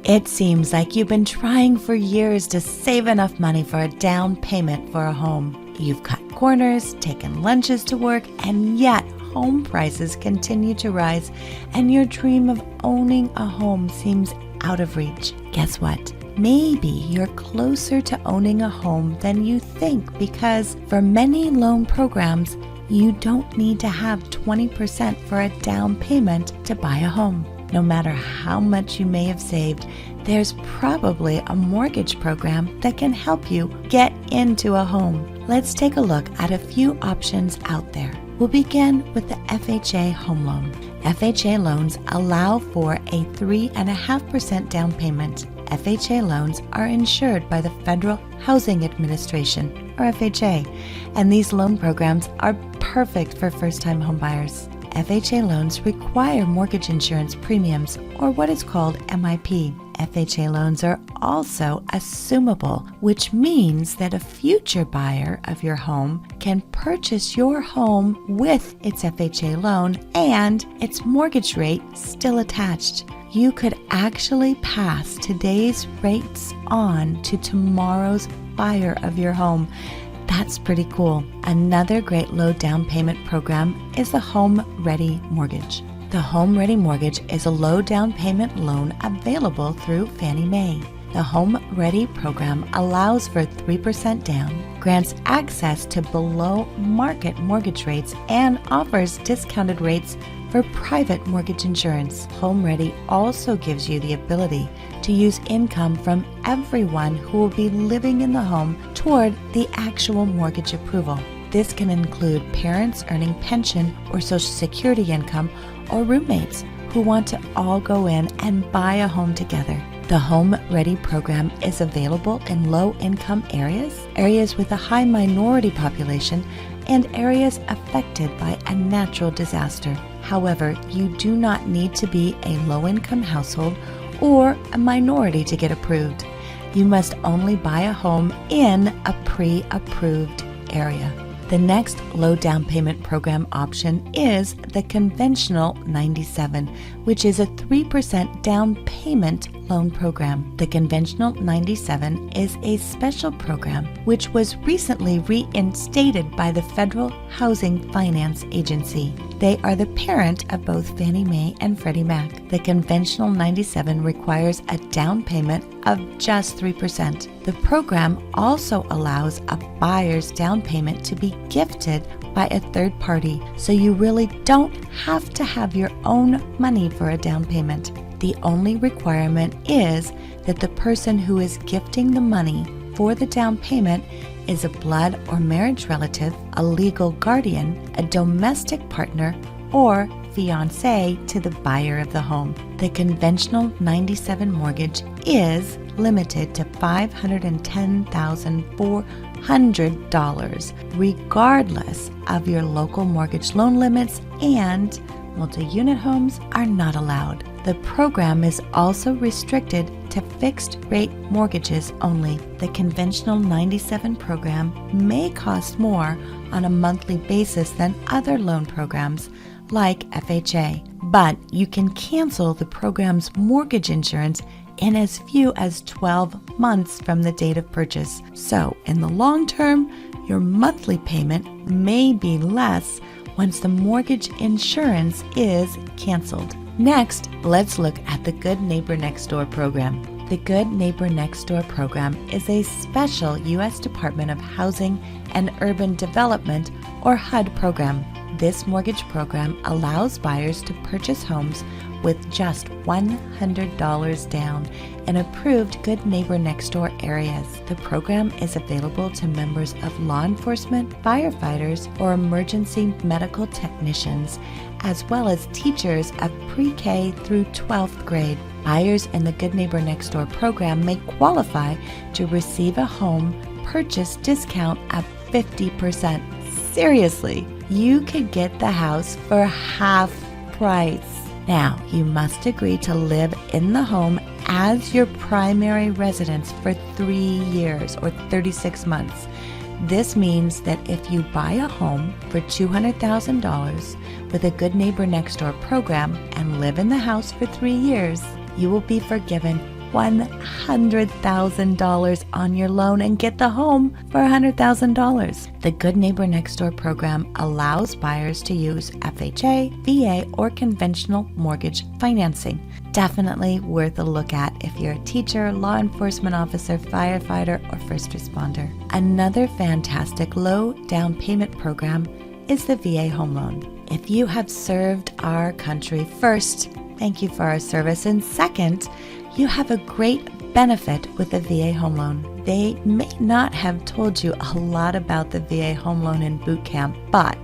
It seems like you've been trying for years to save enough money for a down payment for a home. You've cut corners, taken lunches to work, and yet home prices continue to rise, and your dream of owning a home seems out of reach. Guess what? Maybe you're closer to owning a home than you think, because for many loan programs, you don't need to have 20% for a down payment to buy a home. No matter how much you may have saved, there's probably a mortgage program that can help you get into a home. Let's take a look at a few options out there. We'll begin with the FHA home loan. FHA loans allow for a 3.5% down payment. FHA loans are insured by the Federal Housing Administration, or FHA, and these loan programs are perfect for first-time homebuyers. FHA loans require mortgage insurance premiums, or what is called MIP. FHA loans are also assumable, which means that a future buyer of your home can purchase your home with its FHA loan and its mortgage rate still attached. You could actually pass today's rates on to tomorrow's buyer of your home. That's pretty cool. Another great low down payment program is the Home Ready Mortgage. The Home Ready Mortgage is a low down payment loan available through Fannie Mae. The Home Ready program allows for 3% down, grants access to below market mortgage rates, and offers discounted rates for private mortgage insurance. Home Ready also gives you the ability to use income from everyone who will be living in the home toward the actual mortgage approval. This can include parents earning pension or Social Security income, or roommates who want to all go in and buy a home together. The Home Ready program is available in low-income areas with a high minority population, and areas affected by a natural disaster. However, you do not need to be a low-income household or a minority to get approved. You must only buy a home in a pre-approved area. The next low down payment program option is the conventional 97, which is a 3% down payment loan program. The conventional 97 is a special program which was recently reinstated by the Federal Housing Finance Agency. They are the parent of both Fannie Mae and Freddie Mac. The conventional 97 requires a down payment of just 3%. The program also allows a buyer's down payment to be gifted by a third party, so you really don't have to have your own money for a down payment. The only requirement is that the person who is gifting the money for the down payment is a blood or marriage relative, a legal guardian, a domestic partner, or fiancé to the buyer of the home. The conventional 97 mortgage is limited to $510,400, regardless of your local mortgage loan limits, and multi-unit homes are not allowed. The program is also restricted to fixed-rate mortgages only. The conventional 97 program may cost more on a monthly basis than other loan programs like FHA, but you can cancel the program's mortgage insurance in as few as 12 months from the date of purchase. So, in the long term, your monthly payment may be less once the mortgage insurance is canceled. Next, let's look at the Good Neighbor Next Door program. The Good Neighbor Next Door program is a special U.S. Department of Housing and Urban Development, or HUD program. This mortgage program allows buyers to purchase homes with just $100 down in approved Good Neighbor Next Door areas. The program is available to members of law enforcement, firefighters, or emergency medical technicians, as well as teachers of pre-K through 12th grade. Buyers in the Good Neighbor Next Door program may qualify to receive a home purchase discount of 50%. Seriously, you could get the house for half price. Now, you must agree to live in the home as your primary residence for 3 years or 36 months. This means that if you buy a home for $200,000 with a Good Neighbor Next Door program and live in the house for 3 years, you will be forgiven $100,000 on your loan and get the home for $100,000. The Good Neighbor Next Door program allows buyers to use FHA, VA, or conventional mortgage financing. Definitely worth a look at if you're a teacher, law enforcement officer, firefighter, or first responder. Another fantastic low down payment program is the VA Home Loan. If you have served our country, first, thank you for our service, and second, you have a great benefit with the VA Home Loan. They may not have told you a lot about the VA Home Loan in boot camp, but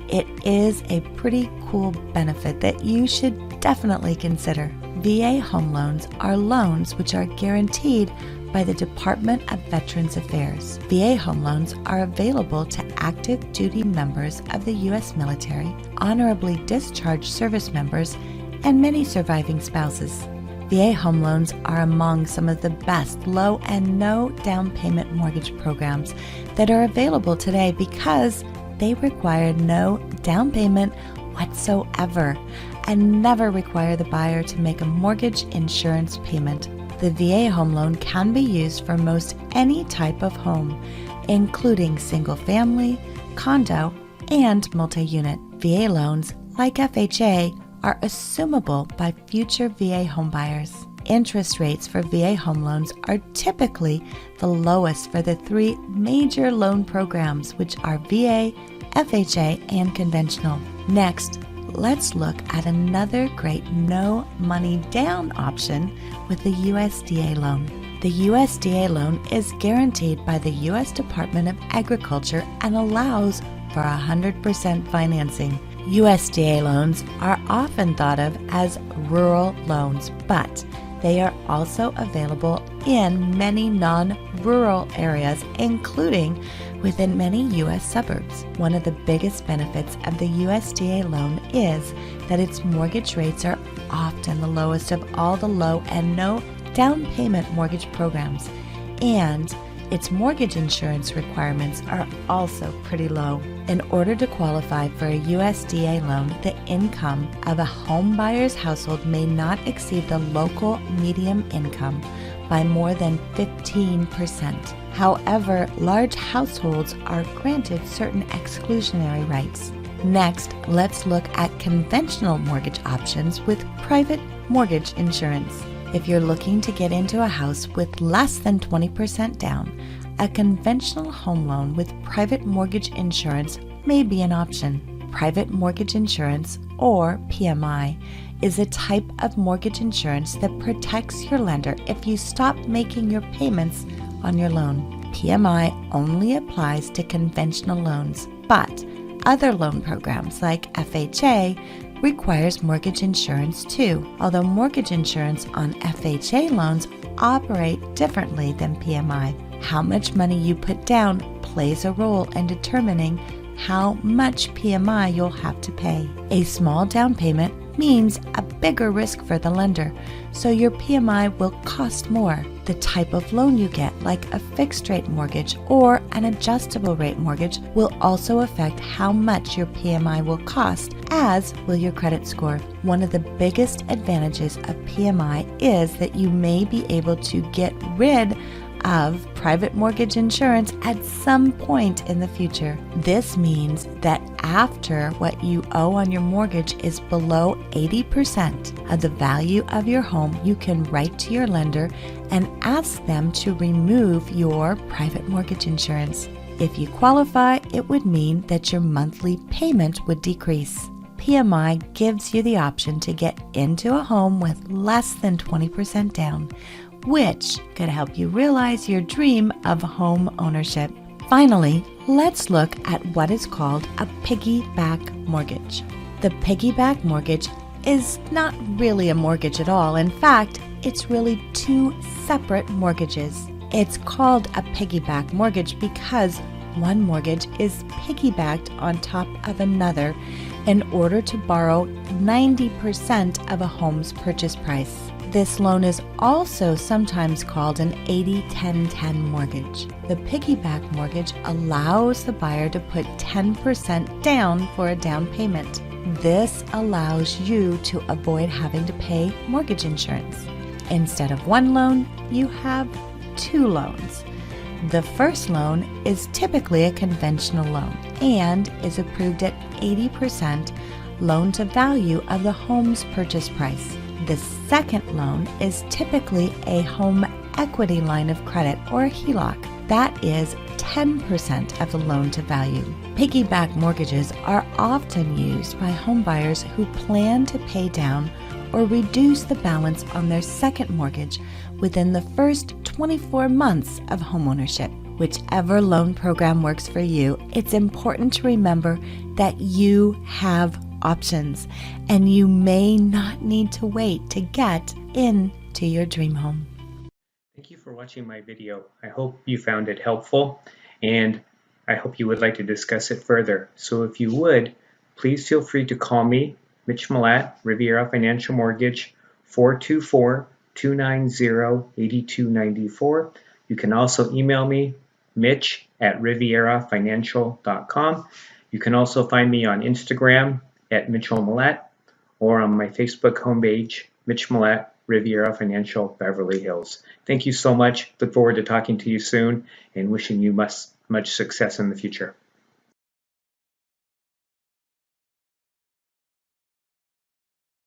it is a pretty cool benefit that you should definitely consider. VA Home Loans are loans which are guaranteed by the Department of Veterans Affairs. VA Home Loans are available to active duty members of the U.S. military, honorably discharged service members, and many surviving spouses. VA Home Loans are among some of the best low and no down payment mortgage programs that are available today because they require no down payment whatsoever and never require the buyer to make a mortgage insurance payment. The VA Home Loan can be used for most any type of home, including single family, condo, and multi-unit. VA loans, like FHA, are assumable by future VA homebuyers. Interest rates for VA home loans are typically the lowest for the three major loan programs, which are VA, FHA, and conventional. Next, let's look at another great no money down option with the USDA loan. The USDA loan is guaranteed by the U.S. Department of Agriculture and allows for 100% financing. USDA loans are often thought of as rural loans, but they are also available in many non-rural areas, including within many U.S. suburbs. One of the biggest benefits of the USDA loan is that its mortgage rates are often the lowest of all the low and no down payment mortgage programs, and its mortgage insurance requirements are also pretty low. In order to qualify for a USDA loan, the income of a home buyer's household may not exceed the local median income by more than 15%. However, large households are granted certain exclusionary rights. Next, let's look at conventional mortgage options with private mortgage insurance. If you're looking to get into a house with less than 20% down, a conventional home loan with private mortgage insurance may be an option. Private mortgage insurance, or PMI, is a type of mortgage insurance that protects your lender if you stop making your payments on your loan. PMI only applies to conventional loans, but other loan programs like FHA requires mortgage insurance too, although mortgage insurance on FHA loans operate differently than PMI. How much money you put down plays a role in determining how much PMI you'll have to pay. A small down payment means a bigger risk for the lender, so your PMI will cost more. The type of loan you get, like a fixed rate mortgage or an adjustable rate mortgage, will also affect how much your PMI will cost, as will your credit score. One of the biggest advantages of PMI is that you may be able to get rid of private mortgage insurance at some point in the future. This means that after what you owe on your mortgage is below 80% of the value of your home, you can write to your lender and ask them to remove your private mortgage insurance. If you qualify, it would mean that your monthly payment would decrease. PMI gives you the option to get into a home with less than 20% down, which could help you realize your dream of home ownership. Finally, let's look at what is called a piggyback mortgage. The piggyback mortgage is not really a mortgage at all. In fact, it's really two separate mortgages. It's called a piggyback mortgage because one mortgage is piggybacked on top of another in order to borrow 90% of a home's purchase price. This loan is also sometimes called an 80-10-10 mortgage. The piggyback mortgage allows the buyer to put 10% down for a down payment. This allows you to avoid having to pay mortgage insurance. Instead of one loan, you have two loans. The first loan is typically a conventional loan and is approved at 80% loan to value of the home's purchase price. The second loan is typically a home equity line of credit or a HELOC. That is 10% of the loan to value. Piggyback mortgages are often used by homebuyers who plan to pay down or reduce the balance on their second mortgage within the first 24 months of homeownership. Whichever loan program works for you, it's important to remember that you have options and you may not need to wait to get into your dream home. Thank you for watching my video. I hope you found it helpful, and I hope you would like to discuss it further. So if you would, please feel free to call me, Mitch Milat, Riviera Financial Mortgage, 424-290-8294. You can also email me, mitch@rivierafinancial.com. You can also find me on Instagram at Mitchell Milat, or on my Facebook homepage, Mitch Milat, Riviera Financial, Beverly Hills. Thank you so much. Look forward to talking to you soon and wishing you much success in the future.